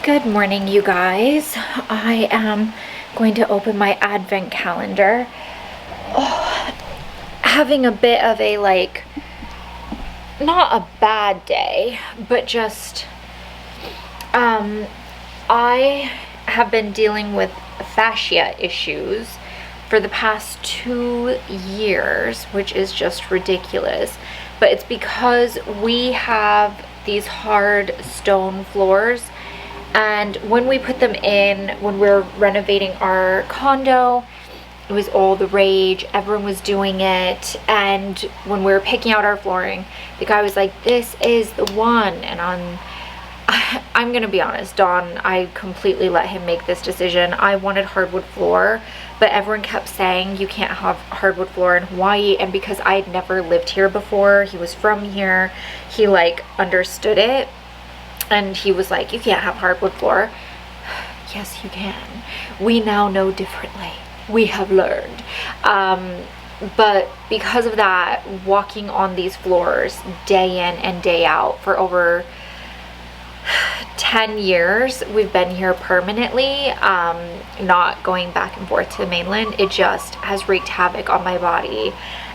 Good morning, you guys. I am going to open my advent calendar. Having a bit of a, like, not a bad day, but just, I have been dealing with fascia issues for the past 2 years, which is just ridiculous. But it's because we have these hard stone floors, and when we put them in, when we're renovating our condo, it was all the rage. Everyone was doing it. And when we were picking out our flooring, the guy was like, this is the one. And I'm gonna be honest, Dawn, I completely let him make this decision. I wanted hardwood floor, but everyone kept saying you can't have hardwood floor in Hawaii. And because I had never lived here before, he was from here, he like understood it. And he was like, you can't have hardwood floor. Yes, you can. We now know differently. We have learned. But because of that, walking on these floors day in and day out for over 10 years, we've been here permanently, not going back and forth to the mainland. It just has wreaked havoc on my body.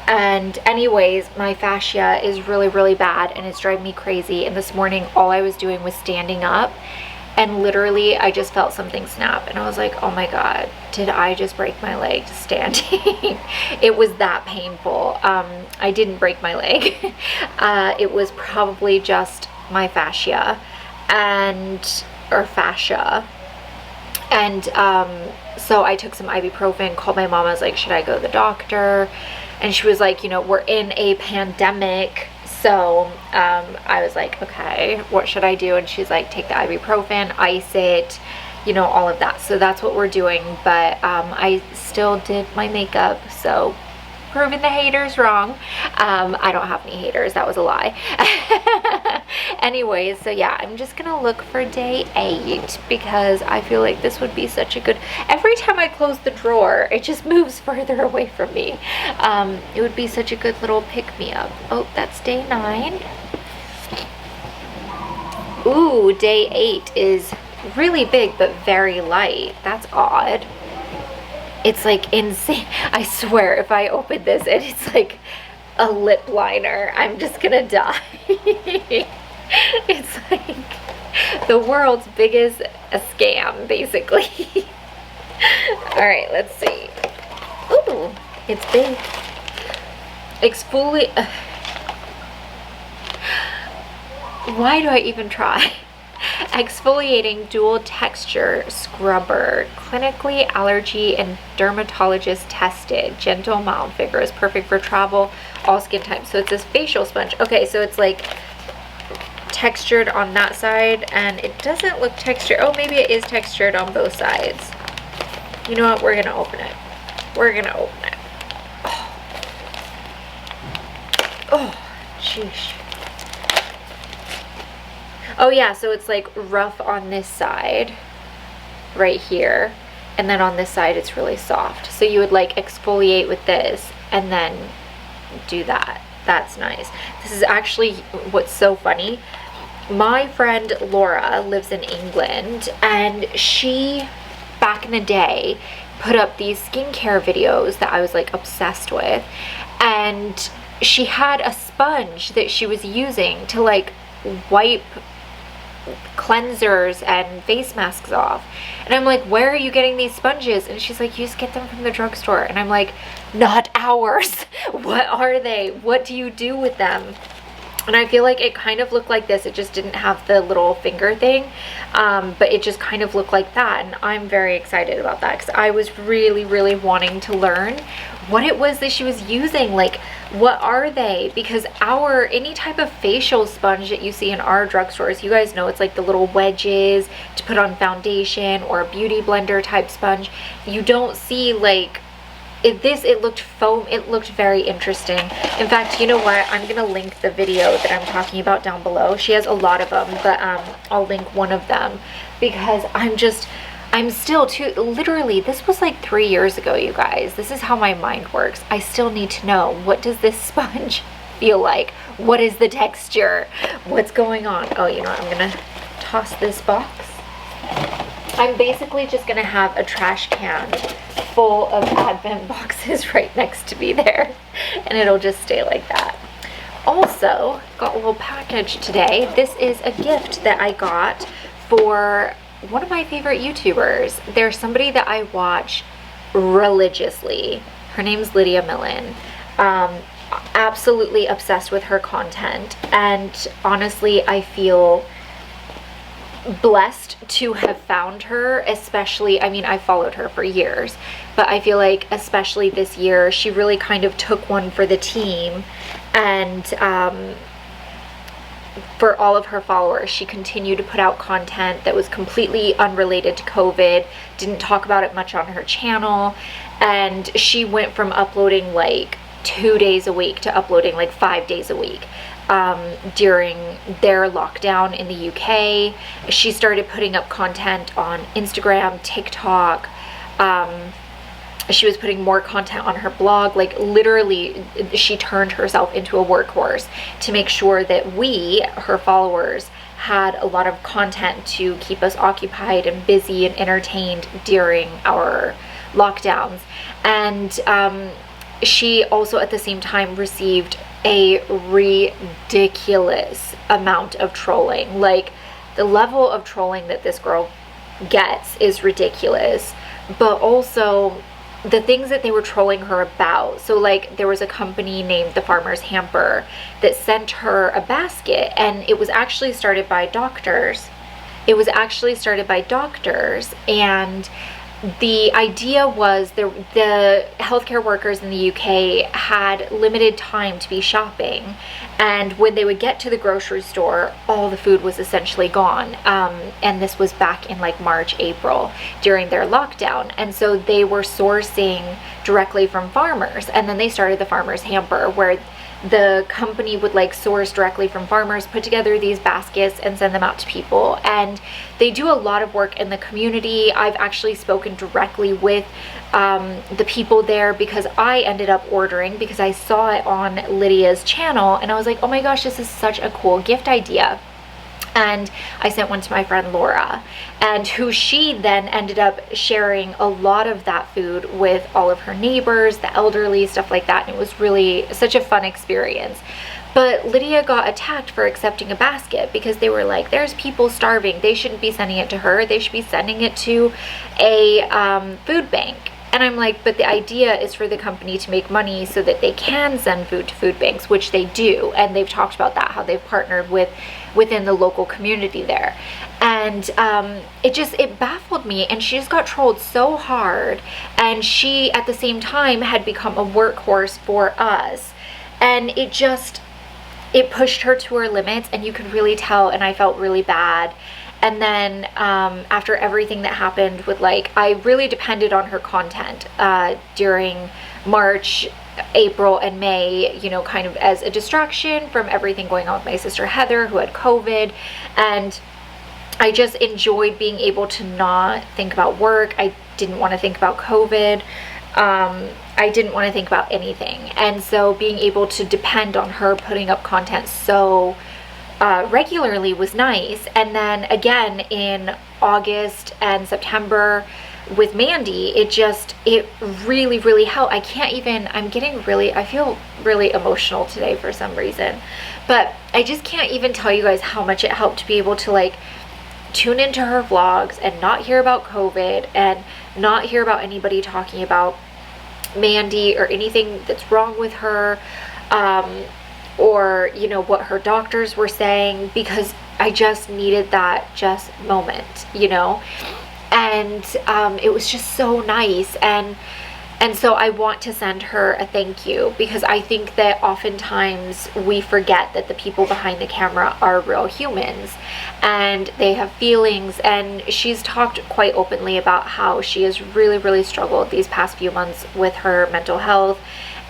And anyways, my fascia is really, really bad and it's driving me crazy. And this morning, all I was doing was standing up, and literally I just felt something snap, and I was like, oh my God, did I just break my leg standing? It was that painful. I didn't break my leg. It was probably just my fascia or fascia. And so I took some ibuprofen, called my mom. I was like, should I go to the doctor? And she was like, you know, we're in a pandemic. So I was like, okay, what should I do? And she's like, take the ibuprofen, ice it, you know, all of that. So that's what we're doing. But I still did my makeup, so proving the haters wrong. I don't have any haters. That was a lie. Anyways, so yeah, I'm just gonna look for day 8 because I feel like this would be such a good, every time I close the drawer, it just moves further away from me. It would be such a good little pick-me-up. Oh, that's day 9. Ooh, day 8 is really big but very light. That's odd. It's like insane. I swear, if I open this and it's like a lip liner, I'm just gonna die. It's like the world's biggest scam, basically. All right, let's see. Ooh, it's big. Exfoliate. Why do I even try? Exfoliating dual texture scrubber, clinically allergy and dermatologist tested, gentle, mild, vigorous, perfect for travel, all skin types. So it's this facial sponge. Okay, so it's like textured on that side, and it doesn't look textured. Oh, maybe it is textured on both sides. You know what? We're gonna open it. We're gonna open it. Oh, sheesh. Oh yeah, so it's like rough on this side right here, and then on this side it's really soft. So you would like exfoliate with this and then do that. That's nice. This is actually what's so funny. My friend Laura lives in England, and she back in the day put up these skincare videos that I was like obsessed with, and she had a sponge that she was using to like wipe cleansers and face masks off. And I'm like, where are you getting these sponges? And she's like, you just get them from the drugstore. And I'm like, not ours. What are they? What do you do with them? And I feel like it kind of looked like this. It just didn't have the little finger thing, but it just kind of looked like that. And I'm very excited about that because I was really, really wanting to learn what it was that she was using. Like, what are they? Because any type of facial sponge that you see in our drugstores, you guys know it's like the little wedges to put on foundation, or a beauty blender type sponge. You don't see like it looked foam. It looked very interesting. In fact, you know what? I'm gonna link the video that I'm talking about down below. She has a lot of them, but I'll link one of them because I'm still literally, this was like 3 years ago, you guys. This is how my mind works. I still need to know, what does this sponge feel like? What is the texture? What's going on? Oh, you know what? I'm gonna toss this box. I'm basically just gonna have a trash can full of Advent boxes right next to me there, and it'll just stay like that. Also, got a little package today. This is a gift that I got for one of my favorite YouTubers. There's somebody that I watch religiously. Her name's Lydia Millen. Absolutely obsessed with her content, and honestly I feel blessed to have found her, especially, I mean, I followed her for years, but I feel like especially this year she really kind of took one for the team, and for all of her followers she continued to put out content that was completely unrelated to COVID, didn't talk about it much on her channel, and she went from uploading like 2 days a week to uploading like 5 days a week. During their lockdown in the UK, she started putting up content on Instagram, TikTok. She was putting more content on her blog. Like literally, she turned herself into a workhorse to make sure that we, her followers, had a lot of content to keep us occupied and busy and entertained during our lockdowns. And she also at the same time received a ridiculous amount of trolling. Like the level of trolling that this girl gets is ridiculous, but also the things that they were trolling her about. So like there was a company named the Farmer's Hamper that sent her a basket, and it was actually started by doctors. And the idea was the healthcare workers in the UK had limited time to be shopping, and when they would get to the grocery store, all the food was essentially gone. And this was back in like March, April during their lockdown, and so they were sourcing directly from farmers, and then they started the Farmer's Hamper, where the company would like source directly from farmers, put together these baskets and send them out to people. And they do a lot of work in the community. I've actually spoken directly with the people there because I ended up ordering because I saw it on Lydia's channel, and I was like, oh my gosh, this is such a cool gift idea. And I sent one to my friend Laura, and she then ended up sharing a lot of that food with all of her neighbors, the elderly, stuff like that. And it was really such a fun experience. But Lydia got attacked for accepting a basket because they were like, there's people starving, they shouldn't be sending it to her, they should be sending it to a food bank. And I'm like, but the idea is for the company to make money so that they can send food to food banks, which they do. And they've talked about that, how they've partnered within the local community there. And it baffled me. And she just got trolled so hard. And she, at the same time, had become a workhorse for us. And it pushed her to her limits. And you could really tell, and I felt really bad. And then after everything that happened with I really depended on her content during March, April, and May, kind of as a distraction from everything going on with my sister Heather, who had COVID. And I just enjoyed being able to not think about work. I didn't want to think about COVID. I didn't want to think about anything. And so being able to depend on her putting up content so regularly was nice. And then again in August and September with Mandy, it really, really helped. I feel really emotional today for some reason, but I just can't even tell you guys how much it helped to be able to tune into her vlogs and not hear about COVID and not hear about anybody talking about Mandy or anything that's wrong with her, or what her doctors were saying, because I just needed that moment, and it was just so nice. And so I want to send her a thank you, because I think that oftentimes we forget that the people behind the camera are real humans and they have feelings. And she's talked quite openly about how she has really, really struggled these past few months with her mental health,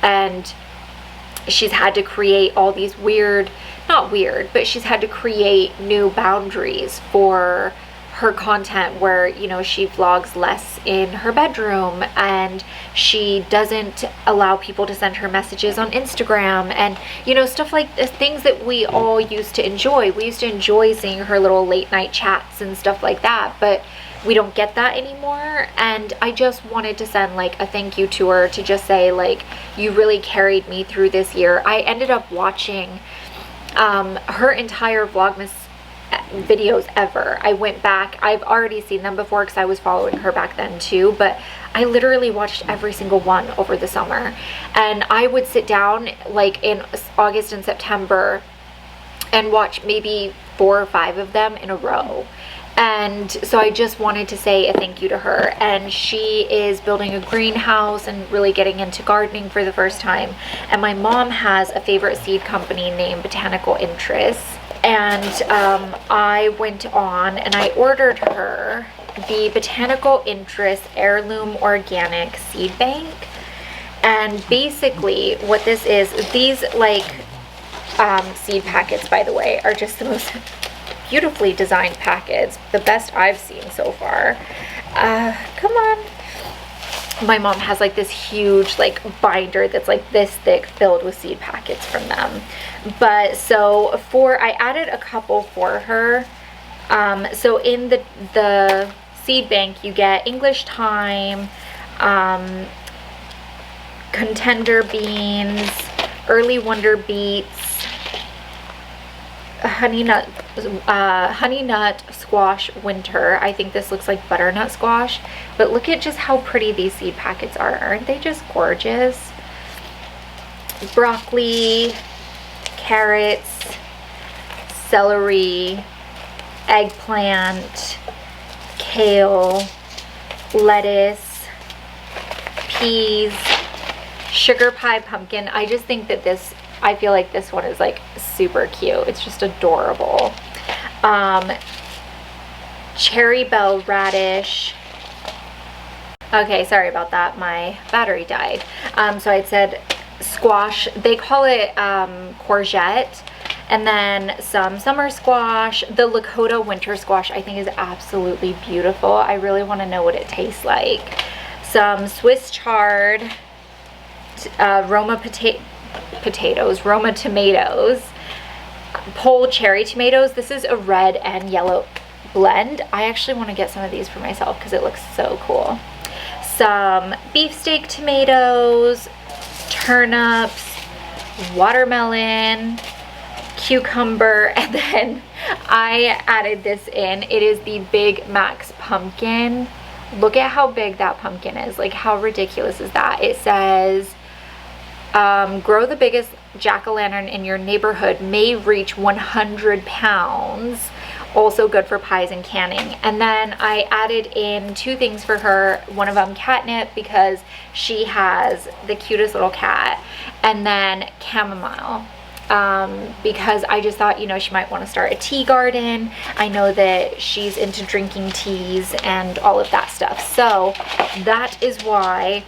and she's had to create all these she's had to create new boundaries for her content where, you know, she vlogs less in her bedroom, and she doesn't allow people to send her messages on Instagram, and, you know, stuff like this, things that we all used to enjoy. We used to enjoy seeing her little late night chats and stuff like that, but we don't get that anymore. And I just wanted to send like a thank you to her, to just say like, you really carried me through this year. I ended up watching her entire Vlogmas videos ever. I went back, I've already seen them before because I was following her back then too, but I literally watched every single one over the summer. And I would sit down like in August and September and watch maybe 4 or 5 of them in a row. And so I just wanted to say a thank you to her. And she is building a greenhouse and really getting into gardening for the first time. And my mom has a favorite seed company named Botanical Interests. And I went on and I ordered her the Botanical Interest Heirloom Organic Seed Bank. And basically what this is, these like seed packets, by the way, are just the most beautifully designed packets, the best I've seen so far. Come on. My mom has like this huge like binder that's like this thick, filled with seed packets from them. But so I added a couple for her. So in the seed bank you get English thyme, contender beans, early wonder beets, honey nut squash winter. I think this looks like butternut squash, but look at just how pretty these seed packets are. Aren't they just gorgeous? Broccoli, carrots, celery, eggplant, kale, lettuce, peas, sugar pie pumpkin. I just think that this, I feel like this one is like super cute. It's just adorable. Cherry bell radish. Okay, sorry about that. My battery died. So I said squash. They call it courgette. And then some summer squash. The Lakota winter squash I think is absolutely beautiful. I really want to know what it tastes like. Some Swiss chard, Roma tomatoes, Pole cherry tomatoes. This is a red and yellow blend. I actually want to get some of these for myself because it looks so cool. Some beefsteak tomatoes, turnips, watermelon, cucumber, and then I added this in. It is the Big Max pumpkin. Look at how big that pumpkin is. Like, how ridiculous is that? It says grow the biggest jack-o'-lantern in your neighborhood, may reach 100 pounds. Also good for pies and canning. And then I added in 2 things for her. One of them catnip, because she has the cutest little cat, and then chamomile, because I just thought, you know, she might want to start a tea garden. I know that she's into drinking teas and all of that stuff. So that is why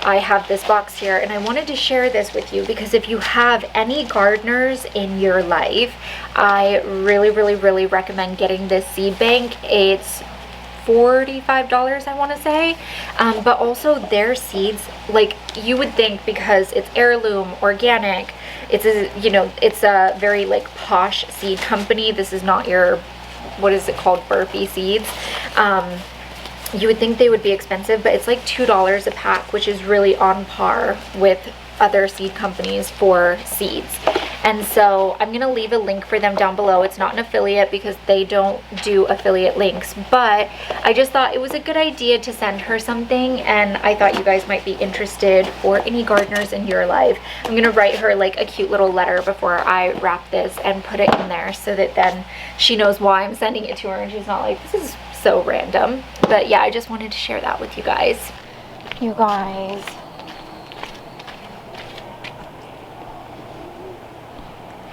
I have this box here, and I wanted to share this with you because if you have any gardeners in your life, I really recommend getting this seed bank. It's $45, I want to say, but also their seeds, like, you would think because it's heirloom organic, it's a, you know, it's a very like posh seed company. This is not your, what is it called, burpee seeds. You would think they would be expensive, but it's like $2 a pack, which is really on par with other seed companies for seeds. And so I'm going to leave a link for them down below. It's not an affiliate because they don't do affiliate links, but I just thought it was a good idea to send her something, and I thought you guys might be interested, for any gardeners in your life. I'm going to write her like a cute little letter before I wrap this and put it in there so that then she knows why I'm sending it to her and she's not like, this is so random. But yeah, I just wanted to share that with you guys. You guys,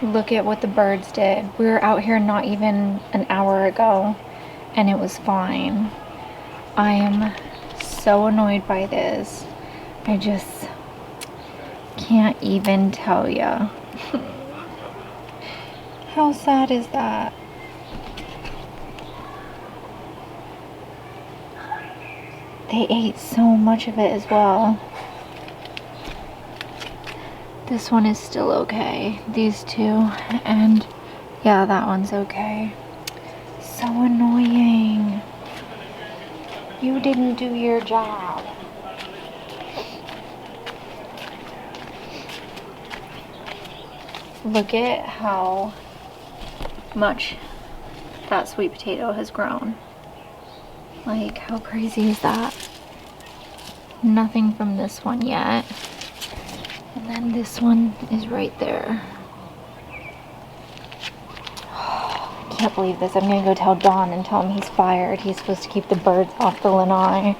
look at what the birds did. We were out here not even an hour ago and it was fine. I am so annoyed by this. I just can't even tell ya. How sad is that? They ate so much of it as well. This one is still okay. These two, and yeah, that one's okay. So annoying. You didn't do your job. Look at how much that sweet potato has grown. Like, how crazy is that? Nothing from this one yet. And then this one is right there. Can't believe this. I'm gonna go tell Don and tell him he's fired. He's supposed to keep the birds off the lanai.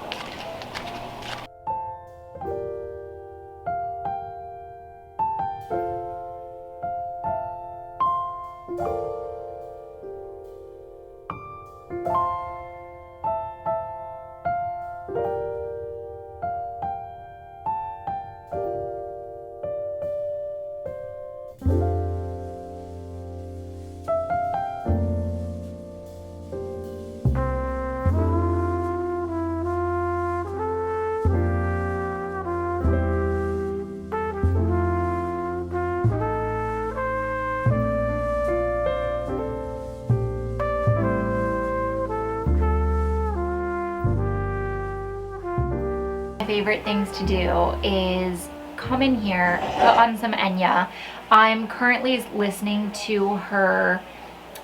Favorite things to do is come in here, put on some Enya. I'm currently listening to her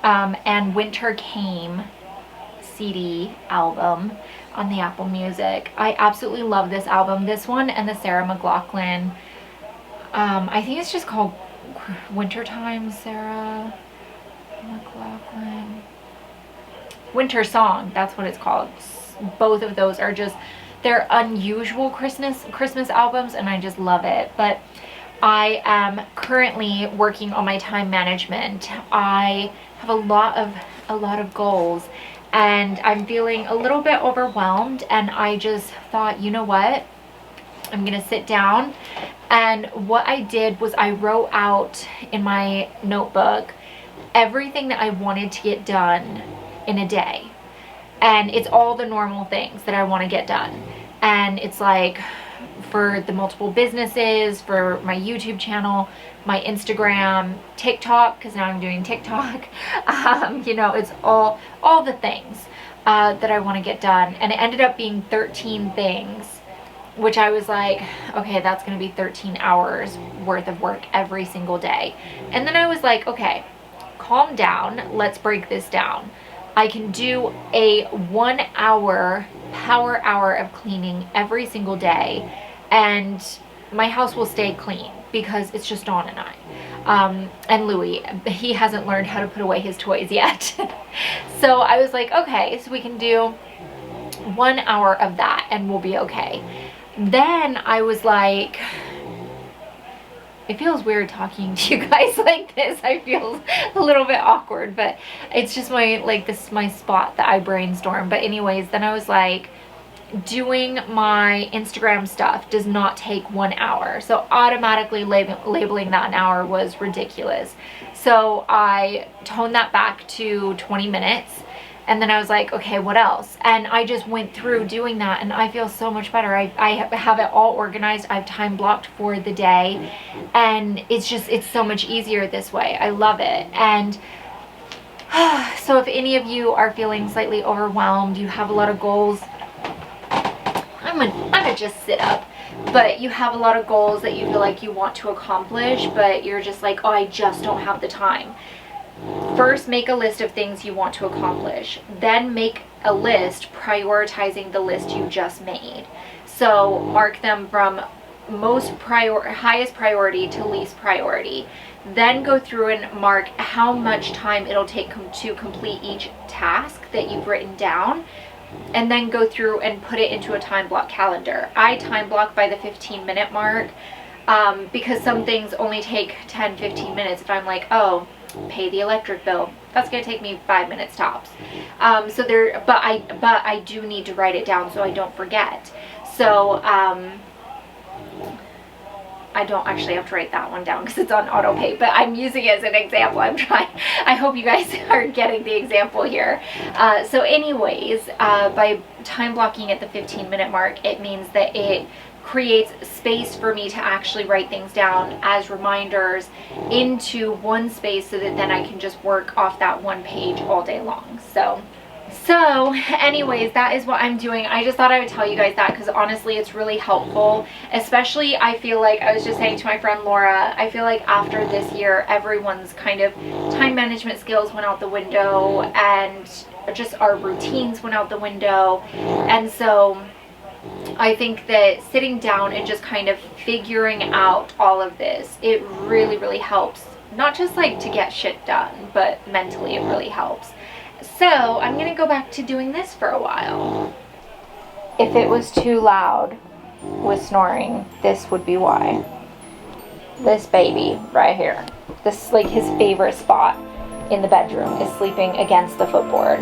And Winter Came CD album on the Apple Music. I absolutely love this album. This one and the Sarah McLachlan. I think it's just called Wintertime Sarah McLachlan. Winter Song, that's what it's called. Both of those are just, they're unusual Christmas albums, and I just love it. But I am currently working on my time management. I have a lot of goals, and I'm feeling a little bit overwhelmed, and I just thought, you know what? I'm gonna sit down, and what I did was I wrote out in my notebook everything that I wanted to get done in a day. And it's all the normal things that I want to get done. And it's like for the multiple businesses, for my YouTube channel, my Instagram, TikTok, because now I'm doing TikTok. You know, it's all the things that I want to get done. And it ended up being 13 things, which I was like, okay, that's going to be 13 hours worth of work every single day. And then I was like, okay, calm down. Let's break this down. I can do a 1 hour power hour of cleaning every single day, and my house will stay clean because it's just Dawn and I. And Louis, he hasn't learned how to put away his toys yet. So I was like, okay, so we can do 1 hour of that and we'll be okay. Then I was like, it feels weird talking to you guys like this. I feel a little bit awkward, but it's just my, like, this is my spot that I brainstorm. But anyways, then I was like, doing my Instagram stuff does not take 1 hour. So automatically labeling that an hour was ridiculous. So I toned that back to 20 minutes. And then I was like, okay, what else? And I just went through doing that, and I feel so much better. I have it all organized. I've time blocked for the day, and it's so much easier this way. I love it. And so if any of you are feeling slightly overwhelmed, you have a lot of goals, I'm gonna just sit up. But you have a lot of goals that you feel like you want to accomplish, but you're just like, oh, I just don't have the time. First, make a list of things you want to accomplish. Then make a list prioritizing the list you just made. So mark them from highest priority to least priority. Then go through and mark how much time it'll take to complete each task that you've written down. And then go through and put it into a time block calendar. I time block by the 15-minute mark because some things only take 10-15 minutes. If I'm like, oh, pay the electric bill, that's gonna take me 5 minutes tops. But I do need to write it down so I don't forget. So I don't actually have to write that one down because it's on auto pay, but I'm using it as an example. I'm trying. I hope you guys are getting the example here. So anyways, by time blocking at the 15-minute mark, it means that it creates space for me to actually write things down as reminders into one space so that then I can just work off that one page all day long. So anyways, that is what I'm doing. I just thought I would tell you guys that because honestly it's really helpful, especially I feel like, I was just saying to my friend Laura, I feel like after this year everyone's kind of time management skills went out the window and just our routines went out the window, and so I think that sitting down and just kind of figuring out all of this, it really helps, not just like to get shit done, but mentally it really helps. So I'm gonna go back to doing this for a while. If it was too loud with snoring, this would be why. This baby right here, this is like his favorite spot in the bedroom, is sleeping against the footboard.